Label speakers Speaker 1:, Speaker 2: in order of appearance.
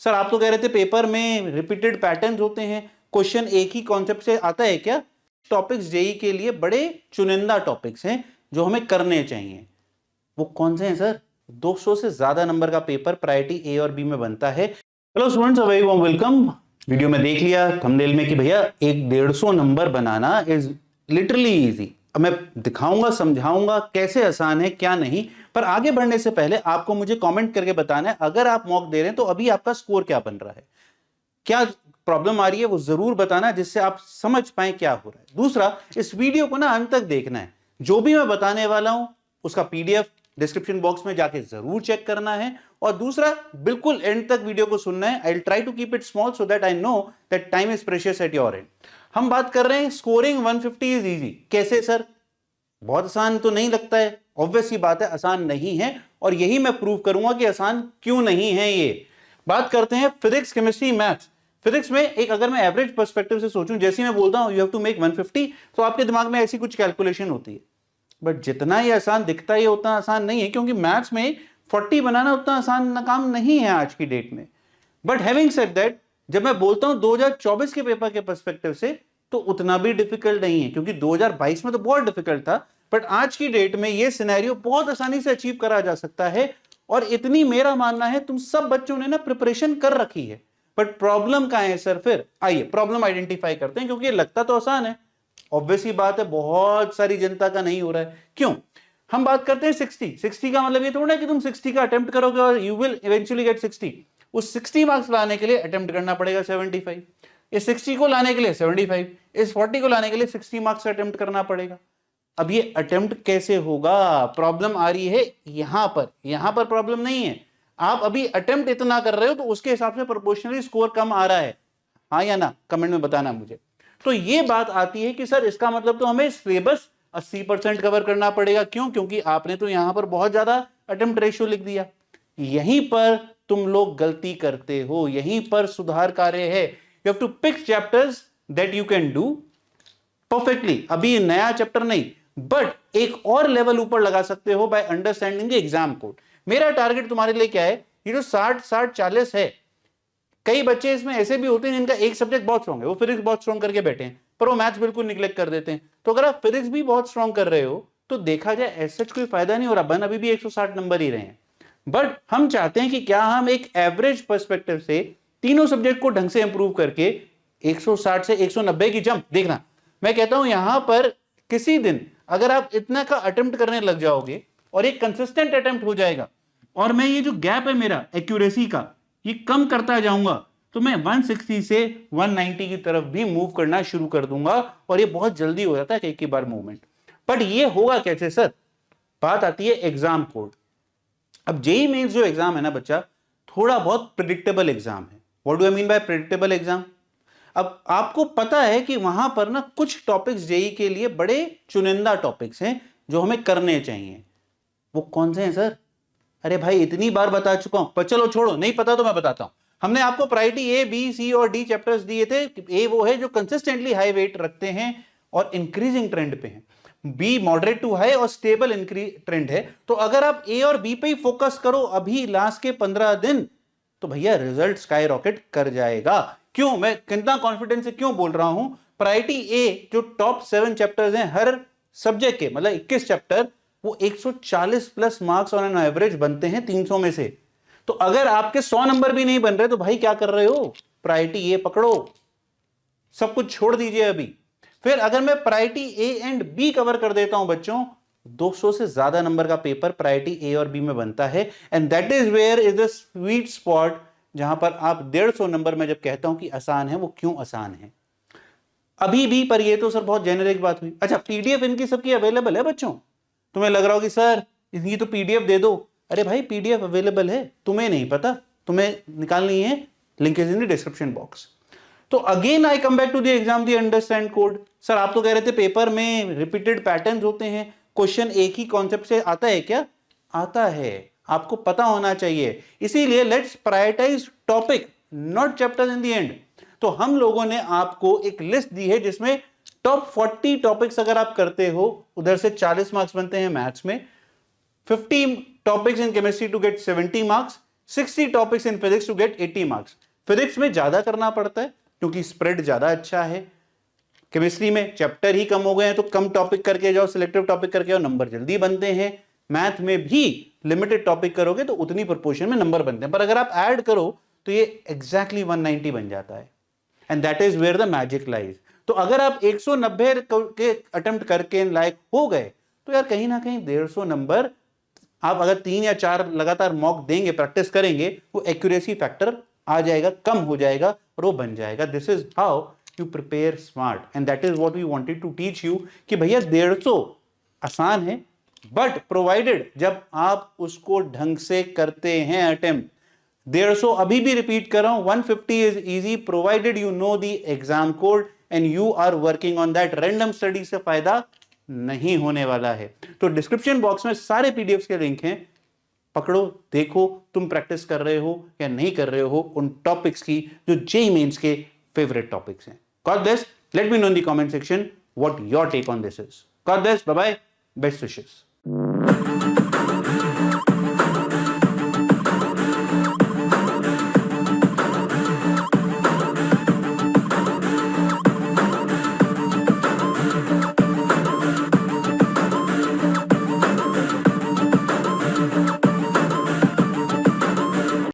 Speaker 1: Sir आप तो कह रहे थे पेपर में रिपीटेड पैटर्न्स होते हैं, क्वेश्चन एक ही कॉन्सेप्ट से आता है क्या? टॉपिक्स जेई के लिए बड़े चुनिंदा टॉपिक्स हैं जो हमें करने चाहिए। वो कौन से हैं सर? 200 से ज्यादा नंबर का पेपर प्रायोरिटी ए और बी में बनता है। Hello students, very warm welcome. Video में देख लिया थंबनेल में कि भैया एक 150 number banana is literally easy. अब मैं दिखाऊंगा, समझाऊंगा कैसे आसान है क्या नहीं। पर आगे बढ़ने से पहले आपको मुझे कमेंट करके बताना है, अगर आप मॉक दे रहे हैं तो अभी आपका स्कोर क्या बन रहा है, क्या प्रॉब्लम आ रही है, वो जरूर बताना जिससे आप समझ पाए क्या हो रहा है। दूसरा, इस वीडियो को ना अंत तक देखना है। जो भी मैं बताने वाला हूं उसका पीडीएफ डिस्क्रिप्शन बॉक्स में जाके जरूर चेक करना है। और दूसरा, बिल्कुल एंड तक वीडियो को सुनना है। I will try to keep it small so that I know that time is precious at your end. हम बात कर रहे हैं स्कोरिंग 150 इज इजी। कैसे सर? बहुत आसान तो नहीं लगता है, ऑब्वियस ही बात है आसान नहीं है, और यही मैं प्रूव करूंगा कि आसान क्यों नहीं है। ये बात करते हैं फिजिक्स, केमिस्ट्री, मैथ्स। फिजिक्स में एक अगर मैं एवरेज पर्सपेक्टिव से सोचूं, जैसे मैं बोलता हूं यू हैव टू मेक 150, तो आपके दिमाग में ऐसी कुछ कैलकुलेशन होती है। बट जितना ये आसान दिखता है उतना आसान नहीं है, क्योंकि मैथ्स में 40 बनाना उतना आसान काम नहीं है आज की डेट में। बट हैविंग सेड दैट, जब मैं बोलता हूं 2024 के पेपर के पर्सपेक्टिव से, तो उतना भी डिफिकल्ट नहीं है, क्योंकि 2022 में तो बहुत डिफिकल्ट था। बट आज की डेट में ये सिनेरियो बहुत आसानी से अचीव करा जा सकता है। और इतनी मेरा मानना है तुम सब बच्चों ने ना प्रिपरेशन कर रखी है। बट प्रॉब्लम कहां है सर? फिर आइए प्रॉब्लम आइडेंटिफाई करते हैं, क्योंकि ये लगता तो आसान है, ऑब्वियस ही बात है बहुत सारी जनता का नहीं हो रहा है। क्यों? हम बात करते हैं 60 का मतलब ये थोड़ा है कि तुम 60 का अटेम्प्ट करोगे और यू विल इवेंचुअली गेट 60। उस 60 मार्क्स लाने के लिए अटेम्प्ट करना पड़ेगा 75। इस 60 को लाने के लिए 75, इस 40 को लाने के लिए 60 मार्क्स अटेम्प्ट करना पड़ेगा। अब ये अटेम्प्ट कैसे होगा? प्रॉब्लम आ रही है यहां पर प्रॉब्लम नहीं है। आप अभी अटेम्प्ट इतना कर रहे हो तो उसके हिसाब से प्रोपोर्शनली स्कोर कम आ रहा है, हाँ या ना? कमेंट में बताना मुझे। तो ये बात आती है कि सर इसका मतलब तो हमें सिलेबस 80% कवर करना पड़ेगा। क्यों? क्योंकि आपने तो यहां पर बहुत ज्यादा अटेम्प्ट रेशियो लिख दिया। यहीं पर तुम लोग गलती करते हो, यहीं पर सुधार कार्य है। You have to pick chapters that you can do perfectly. अभी नया चैप्टर नहीं, बट एक और लेवल ऊपर लगा सकते हो by understanding the exam code. मेरा टारगेट तुम्हारे लिए क्या है? ये जो 60-40 है, कई बच्चे इसमें ऐसे भी होते हैं जिनका एक सब्जेक्ट बहुत स्ट्रांग है, वो फिजिक्स बहुत स्ट्रांग करके बैठे हैं, पर वो मैथ्स बिल्कुल निग्लेक्ट कर देते हैं। तो अगर आप फिजिक्स भी बहुत स्ट्रांग कर रहे हो तो देखा जाए ऐसा कोई फायदा नहीं हो रहा, बन अभी भी 160 नंबर ही रहे हैं। बट हम चाहते हैं कि क्या हम एक एवरेज पर्सपेक्टिव से तीनों सब्जेक्ट को ढंग से इंप्रूव करके 160 से 190 की जंप। देखना, मैं कहता हूं यहां पर किसी दिन अगर आप इतना का अटेम्प्ट करने लग जाओगे और एक कंसिस्टेंट अटेम्प्ट हो जाएगा, और मैं ये जो गैप है मेरा एक्यूरेसी का ये कम करता जाऊंगा, तो मैं 160 से 190 की तरफ भी मूव करना शुरू कर दूंगा। और ये बहुत जल्दी हो जाता है एक ही बार मूवमेंट। बट ये होगा कैसे सर? बात आती है एग्जाम कोड। अब जेईई मेंस जो एग्जाम है ना बच्चा, थोड़ा बहुत प्रेडिक्टेबल एग्जाम है। What do I mean by predictable exam? अब आपको पता है कि वहां पर ना कुछ टॉपिक्स जेईई के लिए बड़े चुनिंदा टॉपिक्स हैं जो हमें करने चाहिए। वो कौन से हैं सर? अरे भाई इतनी बार बता चुका हूं, पर चलो छोड़ो, नहीं पता तो मैं बताता हूं। हमने आपको प्रायोरिटी ए, बी, सी और डी चैप्टर्स दिए थे। ए वो है जो कंसिस्टेंटली हाई वेट रखते हैं और इंक्रीजिंग ट्रेंड पे हैं। बी मॉडरेट टू हाई और स्टेबल इंक्रीज ट्रेंड है। तो अगर आप ए और बी पे ही फोकस करो अभी लास्ट के 15 दिन, तो भैया रिजल्ट स्काई रॉकेट कर जाएगा। क्यों? मैं कितना कॉन्फिडेंस से क्यों बोल रहा हूं? प्रायोरिटी ए जो टॉप 7 चैप्टर्स हैं हर सब्जेक्ट के, मतलब 21 चैप्टर, वो 140 plus marks on an average बनते हैं 300 में से। तो अगर आपके 100 नंबर भी नहीं बन रहे तो भाई क्या कर रहे हो? प्रायोरिटी ए पकड़ो, सब कुछ छोड़ दीजिए अभी। फिर अगर मैं priority A and B cover कर देता हूं बच्चों, 200 से ज्यादा नंबर का पेपर प्रायोरिटी ए और बी में बनता है। And that is where is the sweet spot, जहां पर आप 150 नंबर में जब कहता हूं कि आसान है, वो क्यों आसान है अभी भी। पर ये तो सर बहुत जेनेरिक बात हुई। अच्छा, पीडीएफ इनकी सबकी अवेलेबल है बच्चों। तुम्हें लग रहा हो कि सर इनकी तो पीडीएफ दे दो। अरे भाई पीडीएफ अवेलेबल है, तुम्हें नहीं पता, तुम्हें निकालनी है, link is in the description box. तो again I come back to the exam, the understand code. Sir आप तो कह रहे थे पेपर में रिपीटेड पैटर्न्स होते हैं, क्वेश्चन एक ही कॉन्सेप्ट से आता है क्या? आता है, आपको पता होना चाहिए। इसीलिए let's prioritize topic not chapters in the end. तो हम लोगों ने आपको एक लिस्ट दी है जिसमें टॉप 40 टॉपिक्स अगर आप करते हो, उधर से 40 मार्क्स बनते हैं मैथ्स में, 50 topics in chemistry to get 70 marks, 60 topics in physics to get 80 marks. Physics में ज्यादा करना पड़ता है क्योंकि स्प्रेड ज्यादा अच्छा है। केमिस्ट्री में चैप्टर ही कम हो गए हैं तो कम टॉपिक करके जाओ, सिलेक्टिव टॉपिक करके जाओ, नंबर जल्दी बनते हैं। मैथ में भी लिमिटेड टॉपिक करोगे तो उतनी प्रोपोर्शन में नंबर बनते हैं, पर अगर आप ऐड करो तो ये एग्जैक्टली 190 बन जाता है। And that is where the magic lies. तो अगर आप 190 के अटेम्प्ट करके लायक हो गए तो यार कहीं ना कहीं 150 नंबर आप अगर 3 या 4 लगातार मॉक देंगे, प्रैक्टिस करेंगे, वो एक्यूरेसी फैक्टर आ जाएगा, कम हो जाएगा और वो बन जाएगा। This is how you prepare smart and that is what we wanted to teach you कि भैया 150 आसान है, बट प्रोवाइडेड जब आप उसको ढंग से करते हैं अटेम्प्ट। 150 अभी भी रिपीट कर रहा हूं, 150 is easy provided you know the exam code and you are working on that. Random study से फायदा नहीं होने वाला है। तो डिस्क्रिप्शन बॉक्स में सारे पीडीएफ के लिंक हैं, पकड़ो, देखो तुम प्रैक्टिस कर रहे हो या नहीं कर रहे हो उन टॉपिक्स की जो जेईई मेंस के फेवरेट टॉपिक्स हैं। God bless, let me know in the comment section what your take on this is. God bless, bye bye, best wishes.